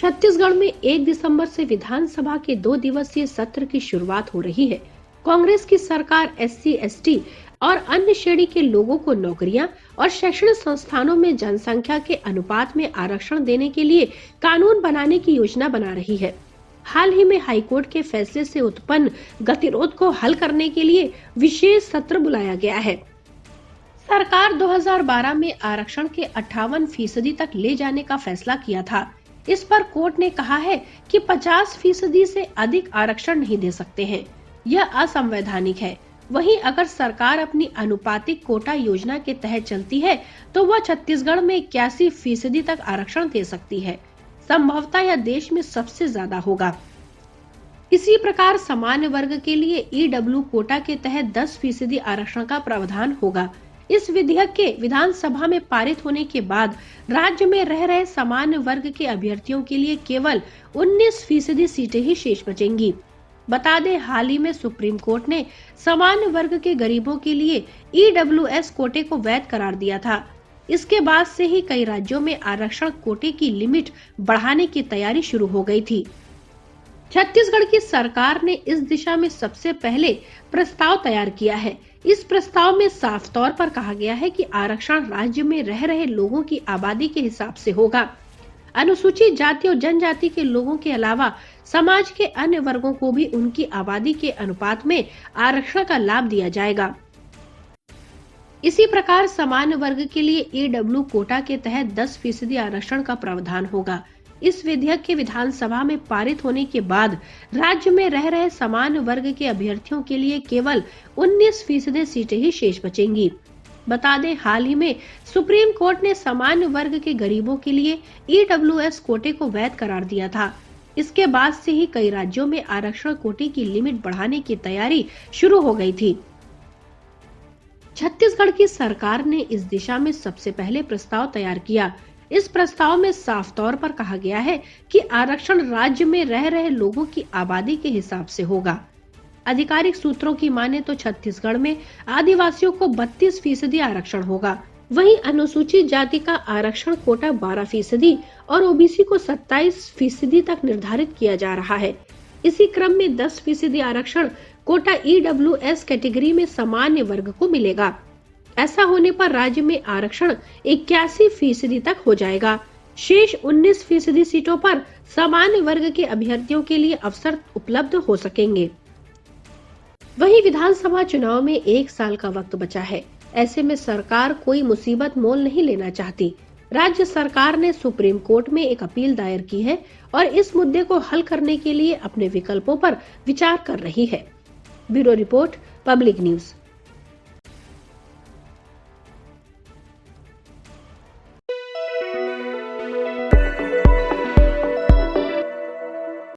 छत्तीसगढ़ में 1 दिसंबर से विधानसभा के 2 दिवसीय सत्र की शुरुआत हो रही है। कांग्रेस की सरकार SC, ST और अन्य श्रेणी के लोगों को नौकरियां और शैक्षणिक संस्थानों में जनसंख्या के अनुपात में आरक्षण देने के लिए कानून बनाने की योजना बना रही है। हाल ही में हाईकोर्ट के फैसले से उत्पन्न गतिरोध को हल करने के लिए विशेष सत्र बुलाया गया है। सरकार 2012 में आरक्षण के 58% तक ले जाने का फैसला किया था। इस पर कोर्ट ने कहा है कि 50% से अधिक आरक्षण नहीं दे सकते हैं। यह असंवैधानिक है। वहीं अगर सरकार अपनी अनुपातिक कोटा योजना के तहत चलती है तो वह छत्तीसगढ़ में 81% तक आरक्षण दे सकती है। संभवतः यह देश में सबसे ज्यादा होगा। इसी प्रकार सामान्य वर्ग के लिए EW कोटा के तहत 10% आरक्षण का प्रावधान होगा। इस विधेयक के विधानसभा में पारित होने के बाद राज्य में रह रहे सामान्य वर्ग के अभ्यर्थियों के लिए केवल 19% सीटें ही शेष बचेंगी। बता दें, हाल ही में सुप्रीम कोर्ट ने सामान्य वर्ग के गरीबों के लिए EWS कोटे को वैध करार दिया था। इसके बाद से ही कई राज्यों में आरक्षण कोटे की लिमिट बढ़ाने की तैयारी शुरू हो गई थी। छत्तीसगढ़ की सरकार ने इस दिशा में सबसे पहले प्रस्ताव तैयार किया है। इस प्रस्ताव में साफ तौर पर कहा गया है कि आरक्षण राज्य में रह रहे लोगों की आबादी के हिसाब से होगा। अनुसूचित जाति और जनजाति के लोगों के अलावा समाज के अन्य वर्गों को भी उनकी आबादी के अनुपात में आरक्षण का लाभ दिया जाएगा। इसी प्रकार सामान्य वर्ग के लिए EW कोटा के तहत 10% आरक्षण का प्रावधान होगा। इस विधेयक के विधानसभा में पारित होने के बाद राज्य में रह रहे सामान्य वर्ग के अभ्यर्थियों के लिए केवल 19% सीटें ही शेष बचेंगी। बता दें, हाल ही में सुप्रीम कोर्ट ने सामान्य वर्ग के गरीबों के लिए EWS कोटे को वैध करार दिया था। इसके बाद से ही कई राज्यों में आरक्षण कोटे की लिमिट बढ़ाने की तैयारी शुरू हो गई थी। छत्तीसगढ़ की सरकार ने इस दिशा में सबसे पहले प्रस्ताव तैयार किया। इस प्रस्ताव में साफ तौर पर कहा गया है कि आरक्षण राज्य में रह रहे लोगों की आबादी के हिसाब से होगा। आधिकारिक सूत्रों की माने तो छत्तीसगढ़ में आदिवासियों को 32% आरक्षण होगा। वहीं अनुसूचित जाति का आरक्षण कोटा 12% और OBC को 27% तक निर्धारित किया जा रहा है। इसी क्रम में 10% आरक्षण कोटा EWS कैटेगरी में सामान्य वर्ग को मिलेगा। ऐसा होने पर राज्य में आरक्षण 81% तक हो जाएगा। शेष 19% सीटों पर सामान्य वर्ग के अभ्यर्थियों के लिए अवसर उपलब्ध हो सकेंगे। वहीं विधानसभा चुनाव में 1 साल का वक्त बचा है। ऐसे में सरकार कोई मुसीबत मोल नहीं लेना चाहती। राज्य सरकार ने सुप्रीम कोर्ट में एक अपील दायर की है और इस मुद्दे को हल करने के लिए अपने विकल्पों पर विचार कर रही है। Bureau report, public news.